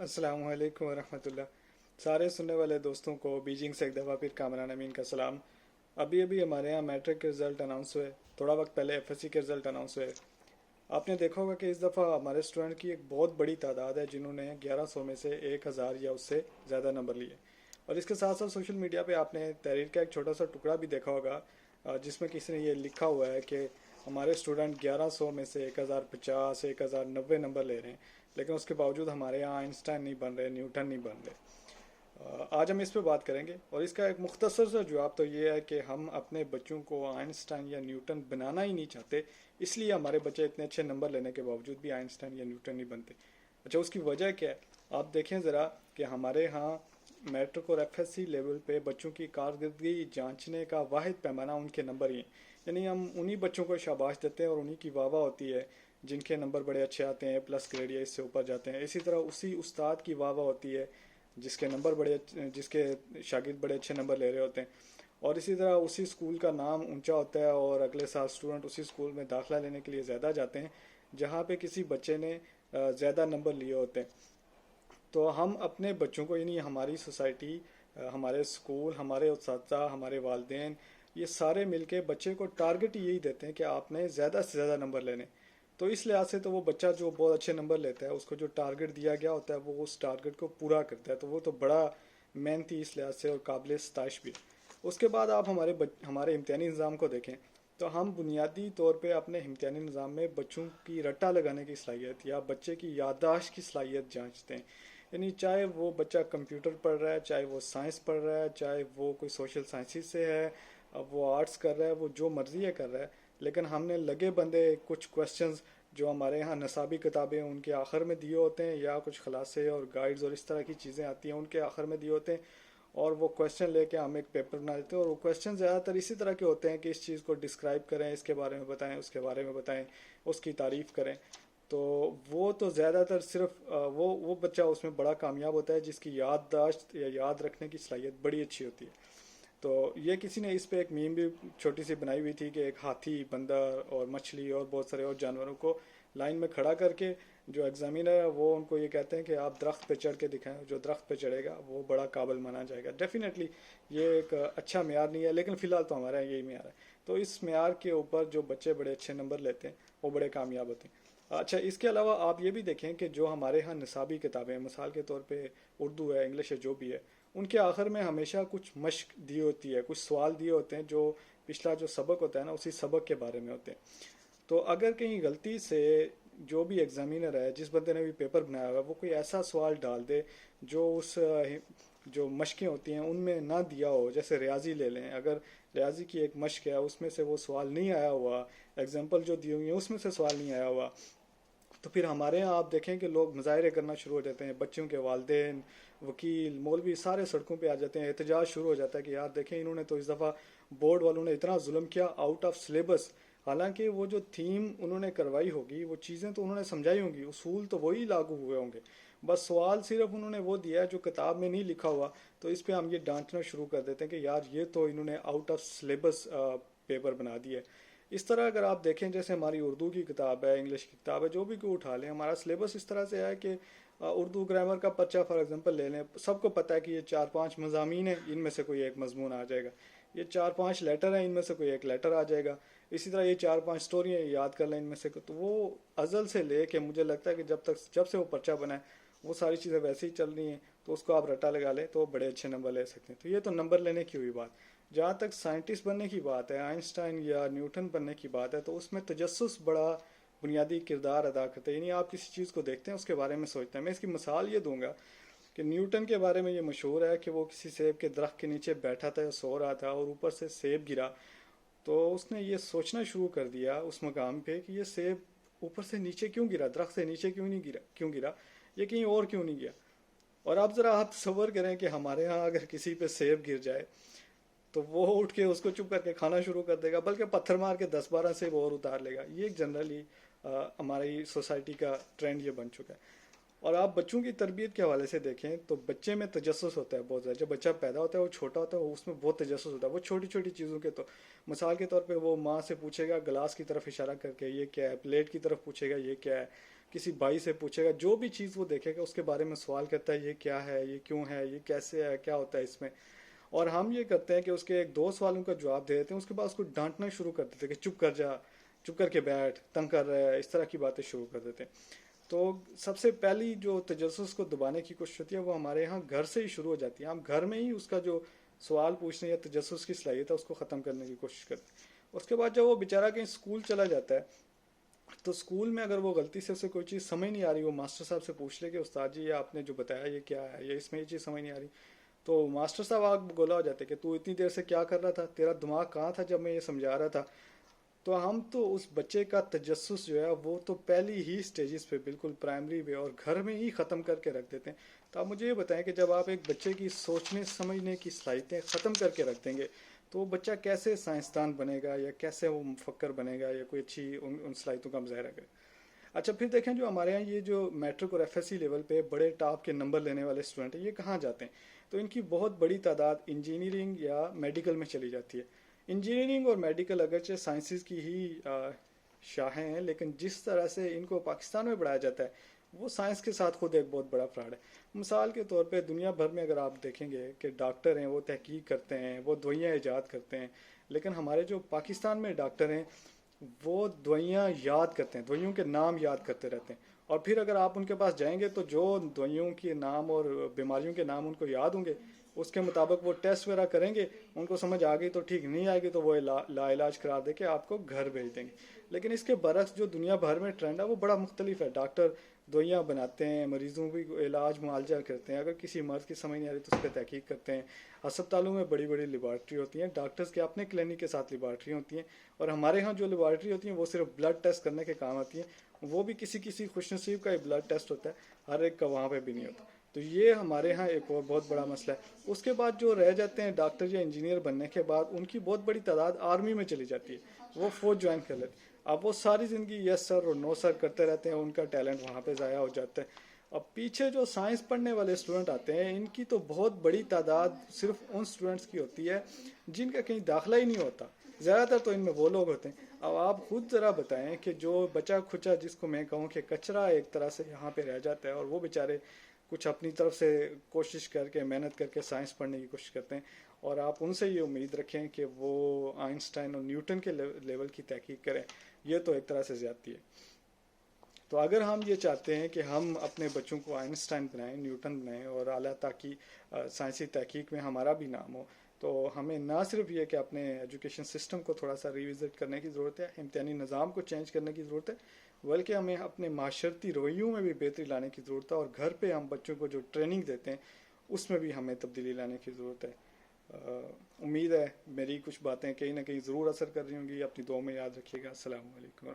अस्सलाम वालेकुम वरहमतुल्लाह। सारे सुनने वाले दोस्तों को बीजिंग से एक दफ़ा फिर कामरान अमीन का सलाम। अभी अभी हमारे यहाँ मैट्रिक के रिज़ल्ट अनाउंस हुए, थोड़ा वक्त पहले एफएससी के रिज़ल्ट अनाउंस हुए। आपने देखा होगा कि इस दफ़ा हमारे स्टूडेंट की एक बहुत बड़ी तादाद है जिन्होंने 1100 में से 1000 या उससे ज़्यादा नंबर लिए। और इसके साथ साथ सोशल मीडिया पे आपने तहरीर का एक छोटा सा टुकड़ा भी देखा होगा, जिसमें किसी ने ये लिखा हुआ है कि हमारे स्टूडेंट 1100 में से 1050 1090 नंबर ले रहे हैं, लेकिन उसके बावजूद हमारे यहाँ आइंस्टाइन नहीं बन रहे, न्यूटन नहीं बन रहे। आज हम इस पे बात करेंगे और इसका एक मुख्तसर सा जवाब तो ये है कि हम अपने बच्चों को आइंस्टाइन या न्यूटन बनाना ही नहीं चाहते, इसलिए हमारे बच्चे इतने अच्छे नंबर लेने के बावजूद भी आइंस्टाइन या न्यूटन नहीं बनते। अच्छा, उसकी वजह क्या है? आप देखें ज़रा कि हमारे यहाँ मैट्रिक और एफएससी लेवल पे बच्चों की कारकर्दगी जांचने का वाहिद पैमाना उनके नंबर ही हैं। यानी हम उन्हीं बच्चों को शाबाश देते हैं और उन्हीं की वाह वाह होती है जिनके नंबर बड़े अच्छे आते हैं, प्लस ग्रेड या इससे ऊपर जाते हैं। इसी तरह उसी उस्ताद की वाह वाह होती है जिसके शागिर्द बड़े अच्छे नंबर ले रहे होते हैं। और इसी तरह उसी स्कूल का नाम ऊंचा होता है और अगले साल स्टूडेंट उसी स्कूल में दाखिला लेने के लिए ज़्यादा जाते हैं जहाँ पे किसी बच्चे ने ज़्यादा नंबर लिए होते हैं। तो हम अपने बच्चों को, यानी हमारी सोसाइटी, हमारे स्कूल, हमारे उस्ताद, हमारे वालिदैन, ये सारे मिलके बच्चे को टारगेट यही देते हैं कि आपने ज़्यादा से ज़्यादा नंबर लेने। तो इस लिहाज से तो वो बच्चा जो बहुत अच्छे नंबर लेता है उसको जो टारगेट दिया गया होता है वो उस टारगेट को पूरा करता है, तो वो तो बड़ा मेहनती इस लिहाज से और काबिल सताइश भी है। उसके बाद आप हमारे इम्तिहानी निज़ाम को देखें तो हम बुनियादी तौर पे अपने इम्तिहानी निज़ाम में बच्चों की रट्टा लगाने की सलाहियत या बच्चे की याददाश्त की सलाहियत जांचते हैं। यानी चाहे वो बच्चा कंप्यूटर पढ़ रहा है, चाहे वो साइंस पढ़ रहा है, चाहे वो कोई सोशल साइंसिस से है, अब वो आर्ट्स कर रहा है, वो जो मर्जी है कर रहा है, लेकिन हमने लगे बंदे कुछ क्वेश्चंस जो हमारे यहाँ नसाबी किताबें उनके आखिर में दिए होते हैं या कुछ खलासे और गाइड्स और इस तरह की चीज़ें आती हैं उनके आखिर में दिए होते हैं, और वो क्वेश्चन लेके हम एक पेपर बना देते हैं। और वो क्वेश्चन ज़्यादातर इसी तरह के होते हैं कि इस चीज़ को डिस्क्राइब करें, इसके बारे में बताएं, उसके बारे में बताएं, उसकी तारीफ़ करें। तो वो तो ज़्यादातर सिर्फ वो बच्चा उसमें बड़ा कामयाब होता है जिसकी याददाश्त या याद रखने की सलाहियत बड़ी अच्छी होती है। तो ये किसी ने इस पे एक मीम भी छोटी सी बनाई हुई थी कि एक हाथी, बंदर और मछली और बहुत सारे और जानवरों को लाइन में खड़ा करके जो एग्जामिनर है वो उनको ये कहते हैं कि आप दरख्त पे चढ़ के दिखाएं, जो दरख्त पे चढ़ेगा वो बड़ा काबिल माना जाएगा। डेफिनेटली ये एक अच्छा मेयार नहीं है, लेकिन फ़िलहाल तो हमारा यही मेयार है। तो इस मेयार के ऊपर जो बच्चे बड़े अच्छे नंबर लेते हैं वो बड़े कामयाब होते हैं। अच्छा, इसके अलावा आप ये भी देखें कि जो हमारे यहाँ निसाबी किताबें, मिसाल के तौर पे उर्दू है, इंग्लिश है, जो भी है, उनके आखिर में हमेशा कुछ मश्क दी होती है, कुछ सवाल दिए होते हैं जो पिछला जो सबक होता है ना उसी सबक के बारे में होते हैं। तो अगर कहीं गलती से जो भी एग्जामिनर है, जिस बंदे ने भी पेपर बनाया हुआ है, वो कोई ऐसा सवाल डाल दे जो उस जो मश्कें होती हैं उनमें ना दिया हो, जैसे रियाजी ले लें, अगर रियाजी की एक मश्क है उसमें से वो सवाल नहीं आया हुआ, एग्जाम्पल जो दी हुई है उसमें से सवाल नहीं आया हुआ, तो फिर हमारे यहाँ आप देखें कि लोग मुजाहरे करना शुरू हो जाते हैं, बच्चों के वालदेन, वकील, मौलवी सारे सड़कों पे आ जाते हैं, एहतजाज शुरू हो जाता है कि यार देखें इन्होंने तो इस दफ़ा बोर्ड वालों ने इतना जुल्म किया आउट ऑफ सिलेबस। हालांकि वो जो थीम उन्होंने करवाई होगी, वो चीज़ें तो उन्होंने समझाई होंगी, उसूल तो वही लागू हुए होंगे, बस सवाल सिर्फ उन्होंने वो दिया है जो किताब में नहीं लिखा हुआ। तो इस पे हम ये डांटना शुरू कर देते हैं कि यार ये तो इन्होंने आउट ऑफ सिलेबस पेपर बना दिया है। इस तरह अगर आप देखें, जैसे हमारी उर्दू की किताब है, इंग्लिश की किताब है, जो भी कोई उठा लें, हमारा सिलेबस इस तरह से है कि उर्दू ग्रामर का पर्चा फॉर एग्जांपल ले लें, सबको पता है कि ये 4-5 मज़ामीन हैं, इनमें से कोई एक मजमून आ जाएगा। ये 4-5 लेटर हैं, इनमें से कोई एक लेटर आ जाएगा। इसी तरह ये 4-5 स्टोरी हैं, याद कर लें इनमें से। तो वो अज़ल से ले के मुझे लगता है कि जब से वो पर्चा बना है वो सारी चीज़ें वैसे ही चल रही हैं, तो उसको आप रटा लगा लें तो वो बड़े अच्छे नंबर ले सकते हैं। तो ये तो नंबर लेने की हुई बात। जहाँ तक साइंटिस्ट बनने की बात है, आइंस्टाइन या न्यूटन बनने की बात है, तो उसमें तजस्सुस बड़ा बुनियादी किरदार अदा करता है। यानी आप किसी चीज़ को देखते हैं, उसके बारे में सोचते हैं। मैं इसकी मिसाल ये दूंगा कि न्यूटन के बारे में ये मशहूर है कि वो किसी सेब के दरख्त के नीचे बैठा था या सो रहा था और ऊपर से सेब गिरा, तो उसने ये सोचना शुरू कर दिया उस मकाम पे कि ये सेब ऊपर से नीचे क्यों गिरा, दरख्त से नीचे क्यों गिरा, ये कहीं और क्यों नहीं गया। और अब ज़रा आप तसव्वुर करें कि हमारे यहाँ अगर किसी पे सेब गिर जाए तो वो उठ के उसको चुप करके खाना शुरू कर देगा, बल्कि पत्थर मार के 10-12 सेब और उतार लेगा। ये जनरली हमारी सोसाइटी का ट्रेंड ये बन चुका है। और आप बच्चों की तरबियत के हवाले से देखें तो बच्चे में तजस्सुस होता है बहुत ज़्यादा। जब बच्चा पैदा होता है वो छोटा होता है, उसमें बहुत तजस्सुस होता है, वो छोटी छोटी चीज़ों के। तो मिसाल के तौर पे वो माँ से पूछेगा गिलास की तरफ इशारा करके ये क्या है, प्लेट की तरफ पूछेगा ये क्या है, کسی بھائی سے پوچھے گا، جو بھی چیز وہ دیکھے گا اس کے بارے میں سوال کرتا ہے، یہ کیا ہے، یہ کیوں ہے، یہ کیسے ہے، کیا ہوتا ہے اس میں. اور ہم یہ کرتے ہیں کہ اس کے ایک دو سوالوں کا جواب دے دیتے ہیں، اس کے بعد اس کو ڈانٹنا شروع کر دیتے ہیں کہ چپ کر جا، چپ کر کے بیٹھ، تنگ کر رہا ہے، اس طرح کی باتیں شروع کر دیتے ہیں. تو سب سے پہلی جو تجسس کو دبانے کی کوشش ہوتی ہے وہ ہمارے یہاں گھر سے ہی شروع ہو جاتی ہے. ہم گھر میں ہی اس کا جو سوال پوچھنے یا تجسس کی صلاحیت ہے اس کو ختم کرنے کی کوشش کرتے ہیں. اس کے بعد جب وہ بیچارہ کہیں اسکول چلا جاتا ہے تو اسکول میں اگر وہ غلطی سے اسے کوئی چیز سمجھ نہیں آ رہی، وہ ماسٹر صاحب سے پوچھ لے کہ استاد جی یہ آپ نے جو بتایا یہ کیا ہے، یہ اس میں یہ چیز سمجھ نہیں آ رہی. تو ماسٹر صاحب آگ گولا ہو جاتے کہ تو اتنی دیر سے کیا کر رہا تھا، تیرا دماغ کہاں تھا جب میں یہ سمجھا رہا تھا. تو ہم تو اس بچے کا تجسس جو ہے وہ تو پہلی ہی سٹیجز پہ بالکل پرائمری پہ اور گھر میں ہی ختم کر کے رکھ دیتے ہیں. تو آپ مجھے یہ بتائیں کہ جب آپ ایک بچے کی سوچنے سمجھنے کی صلاحیتیں ختم کر کے رکھ دیں گے تو وہ بچہ کیسے سائنسدان بنے گا یا کیسے وہ مفکر بنے گا یا کوئی اچھی ان صلاحیتوں کا مظاہرہ کرے. اچھا پھر دیکھیں جو ہمارے یہاں یہ جو میٹرک اور ایف ایس سی لیول پہ بڑے ٹاپ کے نمبر لینے والے اسٹوڈنٹ ہیں یہ کہاں جاتے ہیں؟ تو ان کی بہت بڑی تعداد انجینئرنگ یا میڈیکل میں چلی جاتی ہے. انجینئرنگ اور میڈیکل اگرچہ سائنسز کی ہی شاخیں ہیں لیکن جس طرح سے ان کو پاکستان میں پڑھایا جاتا ہے وہ سائنس کے ساتھ خود ایک بہت بڑا فراڈ ہے. مثال کے طور پہ دنیا بھر میں اگر آپ دیکھیں گے کہ ڈاکٹر ہیں وہ تحقیق کرتے ہیں، وہ دوائیاں ایجاد کرتے ہیں، لیکن ہمارے جو پاکستان میں ڈاکٹر ہیں وہ دوائیاں یاد کرتے ہیں، دوائیوں کے نام یاد کرتے رہتے ہیں. اور پھر اگر آپ ان کے پاس جائیں گے تو جو دوائیوں کے نام اور بیماریوں کے نام ان کو یاد ہوں گے اس کے مطابق وہ ٹیسٹ وغیرہ کریں گے، ان کو سمجھ آ گئی تو ٹھیک، نہیں آئے گی تو وہ لا علاج قرار دے کے آپ کو گھر بھیج دیں گے. لیکن اس کے برعکس جو دنیا بھر میں ٹرینڈ ہے وہ بڑا مختلف ہے. ڈاکٹر دوائیاں بناتے ہیں، مریضوں کی علاج معالجہ کرتے ہیں، اگر کسی مرض کی سمجھ نہیں آ رہی تو اس پہ تحقیق کرتے ہیں. ہسپتالوں میں بڑی بڑی لیبارٹری ہوتی ہیں، ڈاکٹرز کے اپنے کلینک کے ساتھ لیبارٹری ہوتی ہیں، اور ہمارے ہاں جو لیبارٹری ہوتی ہیں وہ صرف بلڈ ٹیسٹ کرنے کے کام آتی ہیں، وہ بھی کسی کسی خوش نصیب کا ہی بلڈ ٹیسٹ ہوتا ہے، ہر ایک کا وہاں پہ بھی نہیں ہوتا. تو یہ ہمارے ہاں ایک اور بہت بڑا مسئلہ ہے. اس کے بعد جو رہ جاتے ہیں ڈاکٹر یا انجینئر بننے کے بعد ان کی بہت بڑی تعداد آرمی میں چلی جاتی ہے، وہ فوج جوائن کر لیتے ہیں. اب وہ ساری زندگی یس سر اور نو سر کرتے رہتے ہیں، ان کا ٹیلنٹ وہاں پہ ضائع ہو جاتا ہے. اب پیچھے جو سائنس پڑھنے والے اسٹوڈنٹ آتے ہیں ان کی تو بہت بڑی تعداد صرف ان اسٹوڈنٹس کی ہوتی ہے جن کا کہیں داخلہ ہی نہیں ہوتا، زیادہ تر تو ان میں وہ لوگ ہوتے ہیں. اب آپ خود ذرا بتائیں کہ جو بچا کھچا جس کو میں کہوں کہ کچرا ایک طرح سے یہاں پہ رہ جاتا ہے اور وہ بیچارے کچھ اپنی طرف سے کوشش کر کے محنت کر کے سائنس پڑھنے کی کوشش کرتے ہیں، اور آپ ان سے یہ امید رکھیں کہ وہ آئنسٹائن اور نیوٹن کے لیول کی تحقیق کریں، یہ تو ایک طرح سے زیادتی ہے. تو اگر ہم یہ چاہتے ہیں کہ ہم اپنے بچوں کو آئنسٹائن بنائیں، نیوٹن بنائیں اور اعلیٰ تاکہ سائنسی تحقیق میں ہمارا بھی نام ہو، تو ہمیں نہ صرف یہ کہ اپنے ایجوکیشن سسٹم کو تھوڑا سا ریوزٹ کرنے کی ضرورت ہے، امتحانی نظام کو چینج کرنے کی ضرورت ہے، بلکہ ہمیں اپنے معاشرتی رویوں میں بھی بہتری لانے کی ضرورت ہے، اور گھر پہ ہم بچوں کو جو ٹریننگ دیتے ہیں اس میں بھی ہمیں تبدیلی لانے کی ضرورت ہے. امید ہے میری کچھ باتیں کہیں نہ کہیں ضرور اثر کر رہی ہوں گی. اپنی دعاؤں میں یاد رکھیے گا. السلام علیکم.